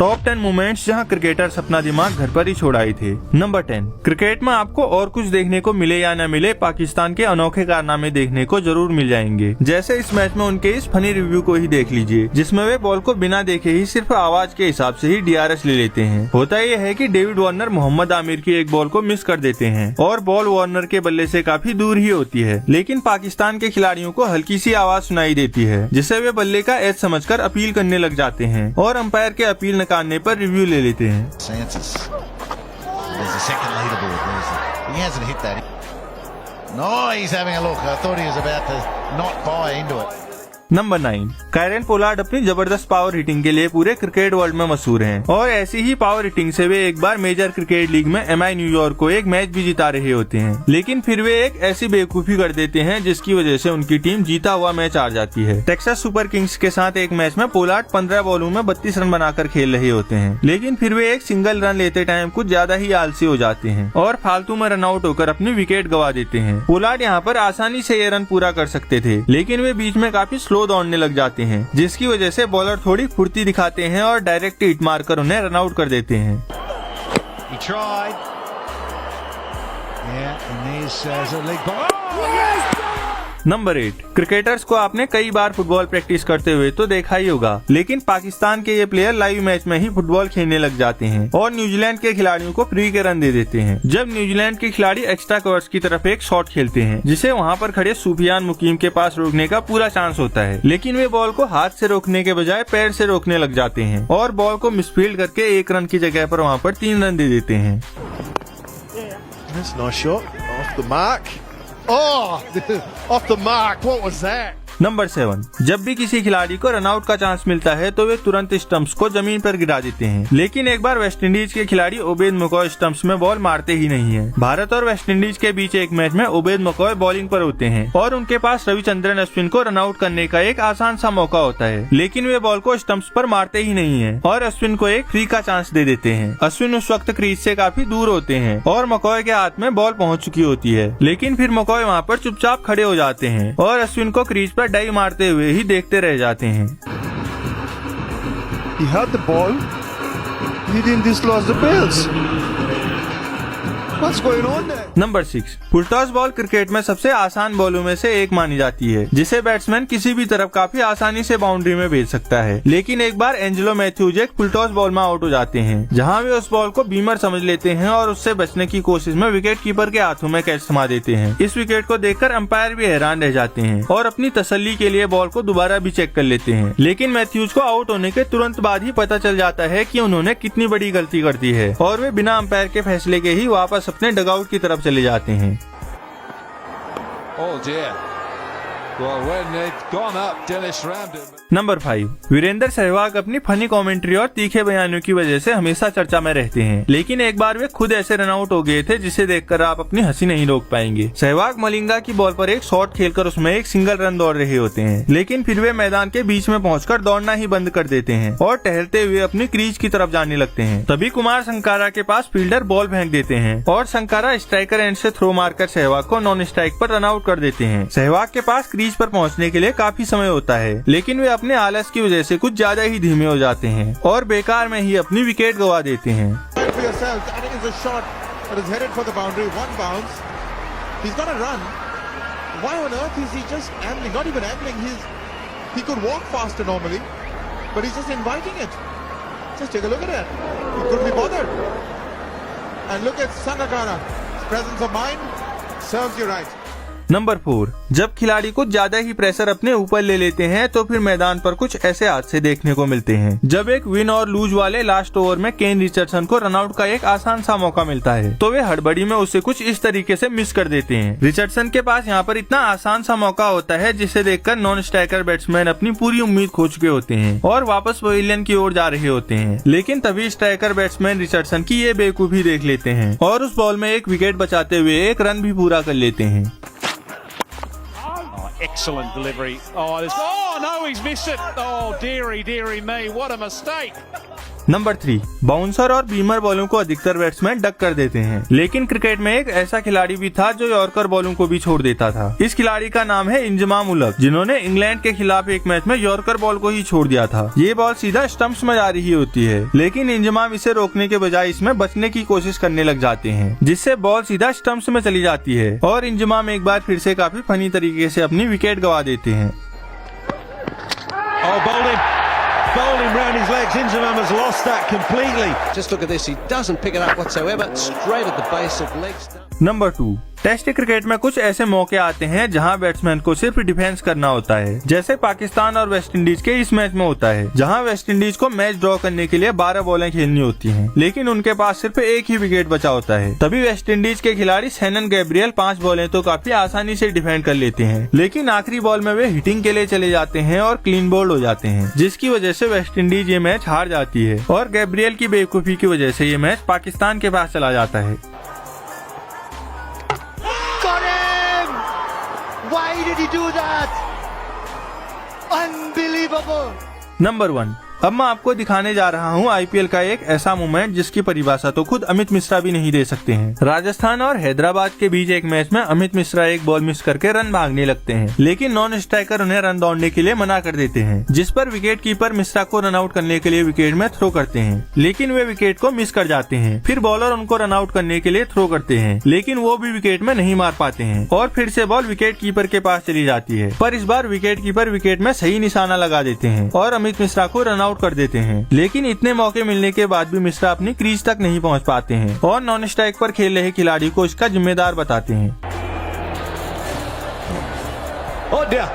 Top 10 moments जहां cricketers अपना दिमाग घर पर ही छोड़ आए थे। नंबर 10। क्रिकेट में आपको और कुछ देखने को मिले या न मिले, पाकिस्तान के अनोखे कारनामे देखने को जरूर मिल जाएंगे। जैसे इस मैच में उनके इस फनी रिव्यू को ही देख लीजिए, जिसमें वे बॉल को बिना देखे ही सिर्फ आवाज के हिसाब से ही DRS ले लेते हैं। होता यह है कि डेविड वार्नर मोहम्मद आमिर की एक बॉल को मिस कर देते हैं और बॉल वार्नर के बल्ले से काफी दूर ही होती है, लेकिन पाकिस्तान के खिलाड़ियों को हल्की सी आवाज सुनाई देती है, जिसे वे बल्ले का एज समझकर अपील करने लग जाते हैं और अंपायर के अपील नकारने पर रिव्यू ले लेते हैं। नंबर 9। कायरन पोलार्ड अपनी जबरदस्त पावर हिटिंग के लिए पूरे क्रिकेट वर्ल्ड में मशहूर हैं और ऐसी ही पावर हिटिंग से वे एक बार मेजर क्रिकेट लीग में MI न्यूयॉर्क को एक मैच भी जिता रहे होते हैं, लेकिन फिर वे एक ऐसी बेवकूफी कर देते हैं जिसकी वजह से उनकी टीम जीता हुआ मैच हार जाती है। टेक्सास सुपर किंग्स के साथ एक मैच में पोलार्ड 15 बॉलों में 32 रन बनाकर खेल रहे होते हैं, लेकिन फिर वे एक सिंगल रन लेते टाइम कुछ ज्यादा ही आलसी हो जाते हैं और फालतू में रन आउट होकर अपनी विकेट गवा देते हैं। पोलार्ड यहाँ पर आसानी से ये रन पूरा कर सकते थे, लेकिन वे बीच में काफी स्लो दौड़ने लग जाते हैं, जिसकी वजह से बॉलर थोड़ी फुर्ती दिखाते हैं और डायरेक्ट हिट मारकर उन्हें रन आउट कर देते हैं। नंबर 8। क्रिकेटर्स को आपने कई बार फुटबॉल प्रैक्टिस करते हुए तो देखा ही होगा, लेकिन पाकिस्तान के ये प्लेयर लाइव मैच में ही फुटबॉल खेलने लग जाते हैं और न्यूजीलैंड के खिलाड़ियों को फ्री के रन दे देते हैं। जब न्यूजीलैंड के खिलाड़ी एक्स्ट्रा कवर्स की तरफ एक शॉट खेलते हैं, जिसे वहाँ पर खड़े सुफियान मुकीम के पास रोकने का पूरा चांस होता है, लेकिन वे बॉल को हाथ से रोकने के बजाय पैर से रोकने लग जाते हैं और बॉल को मिसफील्ड करके 1 रन की जगह पर वहाँ पर 3 रन दे देते हैं। Oh, off the mark. What was that? Number 7। जब भी किसी खिलाड़ी को रनआउट का चांस मिलता है तो वे तुरंत स्टंप्स को जमीन पर गिरा देते हैं, लेकिन एक बार वेस्टइंडीज के खिलाड़ी ओबेद मकॉय स्टंप्स में बॉल मारते ही नहीं है। भारत और वेस्टइंडीज के बीच एक मैच में ओबेद मकॉय बॉलिंग पर होते हैं और उनके पास रविचंद्रन अश्विन को रनआउट करने का एक आसान सा मौका होता है, लेकिन वे बॉल को स्टंप्स पर मारते ही नहीं है और अश्विन को एक फ्री का चांस दे देते हैं। अश्विन उस वक्त क्रीज से काफी दूर होते हैं और मकॉय के हाथ में बॉल पहुंच चुकी होती है, लेकिन फिर मकॉय वहाँ पर चुपचाप खड़े हो जाते हैं और अश्विन को क्रीज पर डाई मारते हुए ही देखते रह जाते हैं। He had the ball. He didn't dislodge the bails. What's going on there? Number 6। Full toss ball cricket में सबसे आसान बॉलों में से एक मानी जाती है, जिसे बैट्समैन किसी भी तरफ काफी आसानी से बाउंड्री में भेज सकता है, लेकिन एक बार एंजेलो मैथ्यूज एक फुलटॉस बॉल में आउट हो जाते हैं, जहां वे उस बॉल को बीमर समझ लेते हैं और उससे बचने की कोशिश में विकेट कीपर के हाथों में कैच थमा देते हैं। इस विकेट को देखकर अंपायर भी हैरान रह जाते हैं और अपनी तसल्ली के लिए बॉल को दोबारा भी चेक कर लेते हैं, लेकिन मैथ्यूज को आउट होने के तुरंत बाद ही पता चल जाता है कि उन्होंने कितनी बड़ी गलती कर दी है और वे बिना अंपायर के फैसले के ही वापस अपने डगआउट की तरफ चले जाते हैं। Oh dear. Well, when they'd gone up, Dennis rammed him. Number 5। Virender Sehwag अपनी फनी कमेंट्री और तीखे बयानों की वजह से हमेशा चर्चा में रहते हैं, लेकिन एक बार वे खुद ऐसे रन आउट हो गए थे जिसे देखकर आप अपनी हंसी नहीं रोक पाएंगे। सहवाग मलिंगा की बॉल पर एक शॉट खेलकर उसमें एक सिंगल रन दौड़ रहे होते हैं, लेकिन फिर वे मैदान के बीच में पहुंचकर दौड़ना ही बंद कर देते हैं और टहलते हुए अपनी क्रीज की तरफ जाने लगते हैं। तभी कुमार संकारा के पास फील्डर बॉल फेंक देते हैं और संकारा स्ट्राइकर एंड से थ्रो मारकर सहवाग को नॉन स्ट्राइक पर रन आउट कर देते हैं। सहवाग के पास क्रीज पर पहुंचने के लिए काफी समय होता है, लेकिन वे अपने आलस की वजह से कुछ ज्यादा ही धीमे हो जाते हैं और बेकार में ही अपनी विकेट गवा देते हैं। नंबर 4। जब खिलाड़ी कुछ ज्यादा ही प्रेशर अपने ऊपर ले लेते हैं तो फिर मैदान पर कुछ ऐसे हादसे देखने को मिलते हैं। जब एक विन और लूज वाले लास्ट ओवर में केन रिचर्डसन को रनआउट का एक आसान सा मौका मिलता है तो वे हड़बड़ी में उसे कुछ इस तरीके से मिस कर देते हैं। रिचर्डसन के पास यहाँ पर इतना आसान सा मौका होता है जिसे देखकर नॉन स्ट्राइकर बैट्समैन अपनी पूरी उम्मीद खो चुके होते हैं और वापस पवेलियन की ओर जा रहे होते हैं, लेकिन तभी स्ट्राइकर बैट्समैन रिचर्डसन की ये बेवकूफी देख लेते हैं और उस बॉल में एक विकेट बचाते हुए एक रन भी पूरा कर लेते हैं। Excellent delivery. Oh no, he's missed it. Oh, dearie me, what a mistake. Number 3, bouncer और बीमर बॉलों को अधिकतर बैट्समैन डक कर देते हैं, लेकिन क्रिकेट में एक ऐसा खिलाड़ी भी था जो यॉर्कर बॉलों को भी छोड़ देता था। इस खिलाड़ी का नाम है इंजमाम उल हक, जिन्होंने इंग्लैंड के खिलाफ एक मैच में यॉर्कर बॉल को ही छोड़ दिया था। ये बॉल सीधा स्टंप्स में जा रही होती है, लेकिन इंजमाम इसे रोकने के बजाय इसमें बचने की कोशिश करने लग जाते हैं, जिससे बॉल सीधा स्टंप्स में चली जाती है और इंजमाम एक बार फिर से काफी फनी तरीके से अपनी विकेट गवा देते हैं। Bowling round his legs, Inzamam has lost that completely. Just look at this, he doesn't pick it up whatsoever, straight at the base of leg stump. Number 2, test cricket में कुछ ऐसे मौके आते हैं जहां बैट्समैन को सिर्फ डिफेंस करना होता है, जैसे पाकिस्तान और वेस्ट इंडीज के इस मैच में होता है, जहां वेस्ट इंडीज को मैच ड्रॉ करने के लिए 12 बॉलें खेलनी होती हैं, लेकिन उनके पास सिर्फ एक ही विकेट बचा होता है। तभी वेस्ट इंडीज के खिलाड़ी शैनन गैब्रियल 5 बॉलें तो काफी आसानी से डिफेंड कर लेते हैं, लेकिन आखिरी बॉल में वे हिटिंग के लिए चले जाते हैं और क्लीन बोल्ड हो जाते हैं, जिसकी वजह से वेस्ट इंडीज ये मैच हार जाती है और गैब्रियल की बेवकूफी की वजह से ये मैच पाकिस्तान के पास चला जाता है। Why did he do that? Unbelievable! Number 1, अब मैं आपको दिखाने जा रहा हूँ आईपीएल का एक ऐसा मोमेंट जिसकी परिभाषा तो खुद अमित मिश्रा भी नहीं दे सकते हैं। राजस्थान और हैदराबाद के बीच एक मैच में अमित मिश्रा एक बॉल मिस करके रन भागने लगते हैं, लेकिन नॉन स्ट्राइकर उन्हें रन दौड़ने के लिए मना कर देते हैं, जिस पर विकेट कीपर मिश्रा को रन आउट करने के लिए विकेट में थ्रो करते हैं, लेकिन वे विकेट को मिस कर जाते हैं। फिर बॉलर उनको रन आउट करने के लिए थ्रो करते हैं, लेकिन वो भी विकेट में नहीं मार पाते हैं और फिर से बॉल विकेट कीपर के पास चली जाती है, पर इस बार विकेट कीपर विकेट में सही निशाना लगा देते हैं और अमित मिश्रा को रन आउट कर देते हैं। लेकिन इतने मौके मिलने के बाद भी मिश्रा अपनी क्रीज तक नहीं पहुंच पाते हैं और नॉन स्ट्राइक पर खेल रहे खिलाड़ी को इसका जिम्मेदार बताते हैं। Oh dear.